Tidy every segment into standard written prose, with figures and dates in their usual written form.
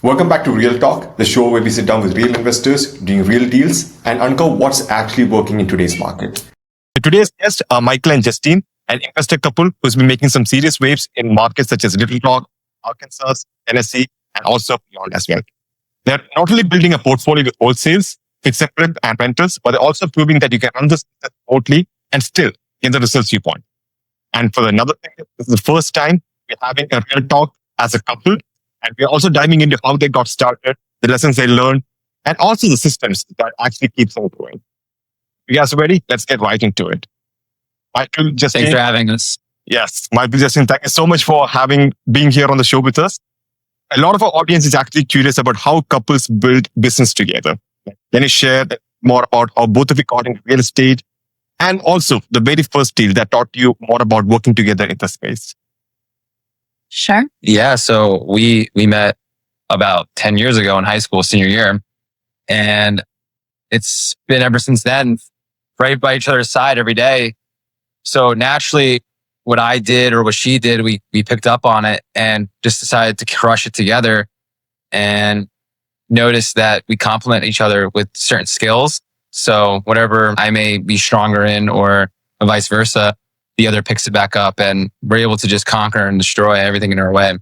Welcome back to Real Talk, the show where we sit down with real investors, doing real deals, and uncover what's actually working in today's market. Today's guests are Michael and Justine, an investor couple who's been making some serious waves in markets such as Little Rock, Arkansas, Tennessee, and also beyond as well. They're not only building a portfolio with wholesales, fixed separate and rentals, but they're also proving that you can run this remotely and still get the results you want. And for another thing, this is the first time we're having a real talk as a couple. And we're also diving into how they got started, the lessons they learned, and also the systems that actually keeps them going. You guys ready? Let's get right into it. Michael, Justine. Thanks for having us. Yes, Michael, Justine, thank you so much for being here on the show with us. A lot of our audience is actually curious about how couples build business together. Can you share more about how both of you got into real estate and also the very first deal that taught you more about working together in the space? Sure. Yeah, so we met about 10 years ago in high school, senior year. And it's been ever since then, right by each other's side every day. So naturally, what I did or what she did, we picked up on it and just decided to crush it together and noticed that we complement each other with certain skills. So whatever I may be stronger in or vice versa, the other picks it back up and we're able to just conquer and destroy everything in our way.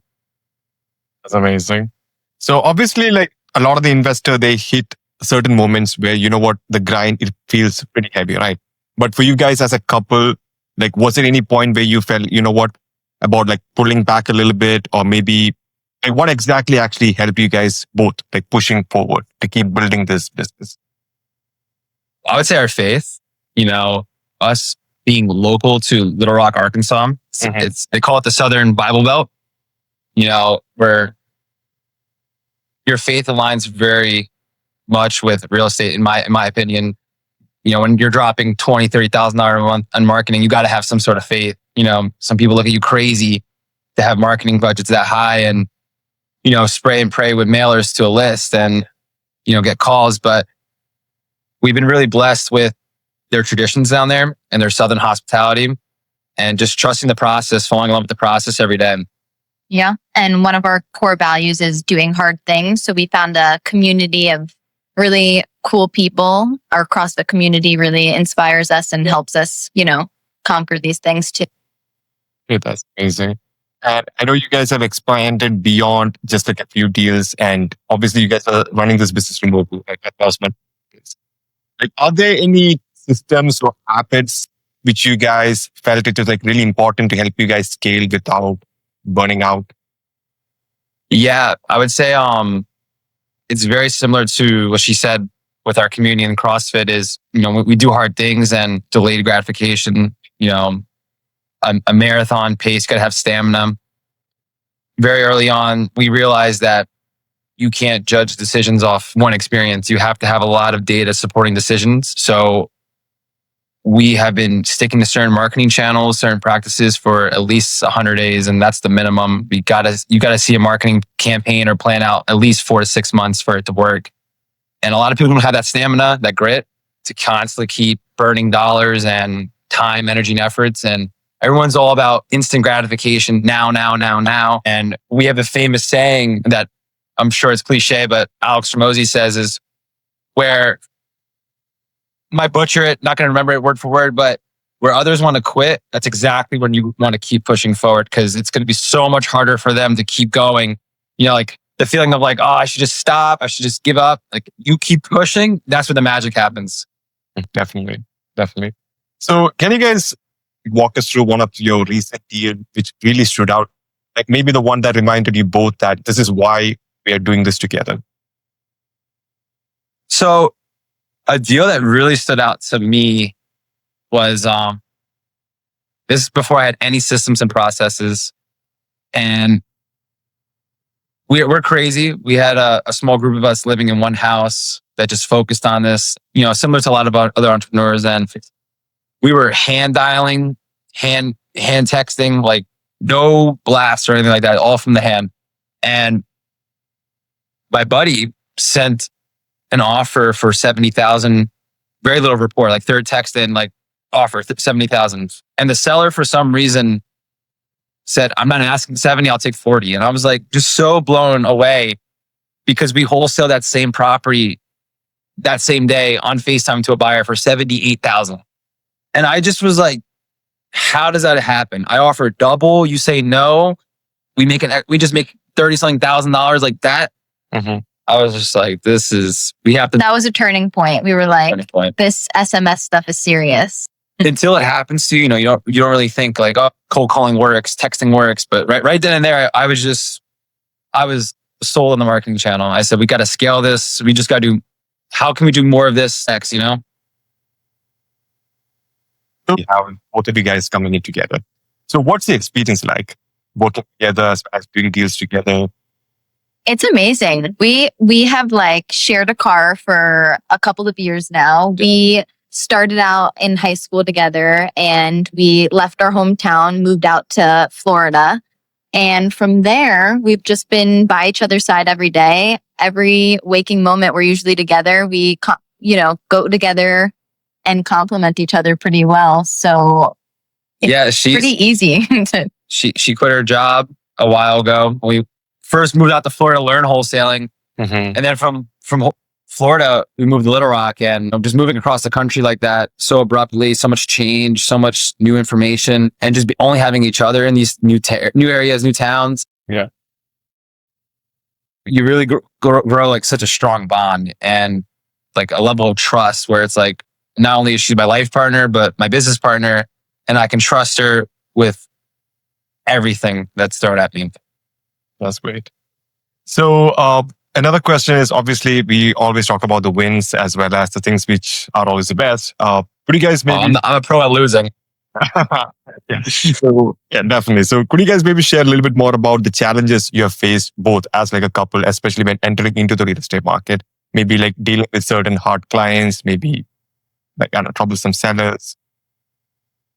That's amazing. So obviously, like a lot of the investor, they hit certain moments where, you know what, the grind, it feels pretty heavy, right? But for you guys as a couple, like, was there any point where you felt, you know what, about like pulling back a little bit or maybe like what exactly actually helped you guys both like pushing forward to keep building this business? I would say our faith, us being local to Little Rock, Arkansas. They call it the Southern Bible Belt, where your faith aligns very much with real estate, in my opinion. When you're dropping $20,000, $30,000 a month on marketing, you got to have some sort of faith. Some people look at you crazy to have marketing budgets that high and, spray and pray with mailers to a list and, get calls. But we've been really blessed with their traditions down there and their Southern hospitality and just trusting the process, falling in love with the process every day. Yeah. And one of our core values is doing hard things. So we found a community of really cool people. Our CrossFit community really inspires us and helps us, conquer these things too. Okay, that's amazing. And I know you guys have expanded beyond just like a few deals. And obviously you guys are running this business remotely. Like, are there any systems or habits which you guys felt it was like really important to help you guys scale without burning out? Yeah, I would say it's very similar to what she said with our community in CrossFit is, we do hard things and delayed gratification, a marathon pace, got to have stamina. Very early on, we realized that you can't judge decisions off one experience. You have to have a lot of data supporting decisions. So we have been sticking to certain marketing channels, certain practices for at least 100 days. And that's the minimum. You gotta see a marketing campaign or plan out at least 4 to 6 months for it to work. And a lot of people don't have that stamina, that grit to constantly keep burning dollars and time, energy, and efforts. And everyone's all about instant gratification now. And we have a famous saying that I'm sure it's cliche, but Alex Ramosi says is where, might butcher it, not going to remember it word for word, but where others want to quit, that's exactly when you want to keep pushing forward because it's going to be so much harder for them to keep going. Like the feeling of like, oh, I should just stop. I should just give up. Like you keep pushing. That's where the magic happens. Definitely. So can you guys walk us through one of your recent deals which really stood out? Like maybe the one that reminded you both that this is why we are doing this together. So a deal that really stood out to me was this is before I had any systems and processes. And we're crazy. We had a small group of us living in one house that just focused on this, similar to a lot of other entrepreneurs. And we were hand dialing, hand texting, like no blasts or anything like that, all from the hand. And my buddy sent an offer for 70,000, very little report, like third text in, like offer 70,000. And the seller for some reason said, I'm not asking 70, I'll take 40. And I was like, just so blown away because we wholesale that same property that same day on FaceTime to a buyer for $78,000. And I just was like, how does that happen? I offer double, you say no. We just make $30,000 like that. Mm-hmm. I was just like, we have to. That was a turning point. We were like, this SMS stuff is serious. Until it happens to you, you don't really think like, oh, cold calling works, texting works. But right then and there, I was sold on the marketing channel. I said, we got to scale this. We just got to how can we do more of this X, So how both of you guys coming in together. So what's the experience like working together as doing deals together? It's amazing. We have like shared a car for a couple of years now. We started out in high school together and we left our hometown, moved out to Florida. And from there, we've just been by each other's side every day. Every waking moment, we're usually together. We, go together and complement each other pretty well. So it's pretty easy. She quit her job a while ago. We first moved out to Florida to learn wholesaling. Mm-hmm. And then from Florida, we moved to Little Rock, and just moving across the country like that so abruptly, so much change, so much new information, and just only having each other in these new areas, new towns. Yeah. You really grow like such a strong bond and like a level of trust where it's like, not only is she my life partner, but my business partner, and I can trust her with everything that's thrown at me. That's great. So another question is, obviously, we always talk about the wins as well as the things which are always the best. Could you guys maybe... I'm a pro at losing. Yeah. So, yeah, definitely. So could you guys maybe share a little bit more about the challenges you have faced both as like a couple, especially when entering into the real estate market? Maybe like dealing with certain hard clients, maybe like troublesome sellers.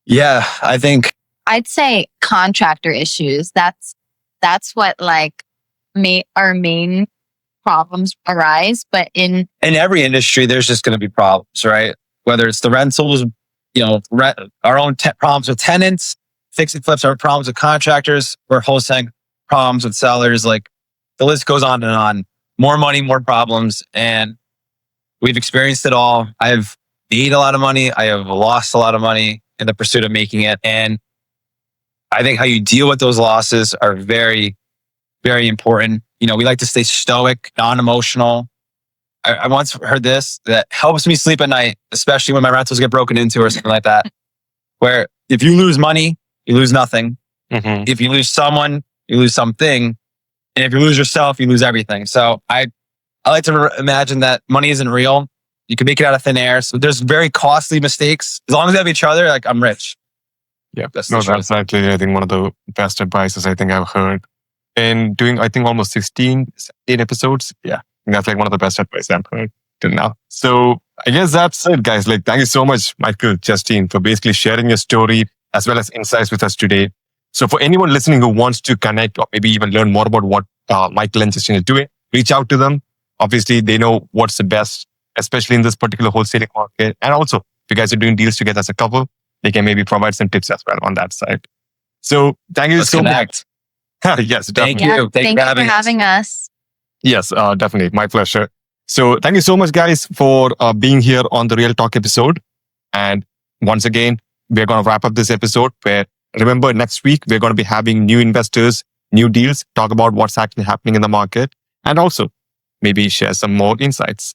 Yeah, I think I'd say contractor issues. That's what like our main problems arise. But in every industry, there's just going to be problems, right? Whether it's the rentals, our own problems with tenants, fix and flips, our problems with contractors, we're wholesaling problems with sellers. Like the list goes on and on. More money, more problems, and we've experienced it all. I've made a lot of money. I have lost a lot of money in the pursuit of making it, and I think how you deal with those losses are very, very important. We like to stay stoic, non-emotional. I once heard this that helps me sleep at night, especially when my rentals get broken into or something like that, where if you lose money, you lose nothing. Mm-hmm. If you lose someone, you lose something. And if you lose yourself, you lose everything. So I like to imagine that money isn't real. You can make it out of thin air. So there's very costly mistakes. As long as we have each other, like I'm rich. Yeah, that's actually, I think, one of the best advices I think I've heard. And doing, I think, almost 16 episodes. Yeah, that's like one of the best advice I've heard till now. So I guess that's it, guys. Like, thank you so much, Michael, Justine, for basically sharing your story as well as insights with us today. So for anyone listening who wants to connect or maybe even learn more about what Michael and Justine are doing, reach out to them. Obviously, they know what's the best, especially in this particular wholesaling market. And also, if you guys are doing deals together as a couple, they can maybe provide some tips as well on that side. So thank you so much. Yes, definitely. Thank you. Thank you for having us. Yes, definitely. My pleasure. So thank you so much, guys, for being here on the Real Talk episode. And once again, we're going to wrap up this episode where, remember, next week, we're going to be having new investors, new deals, talk about what's actually happening in the market, and also maybe share some more insights.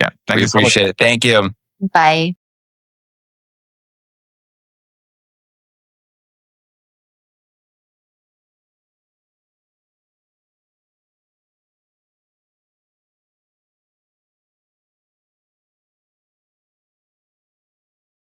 Yeah. Thank you so much. Appreciate it. Thank you. Bye.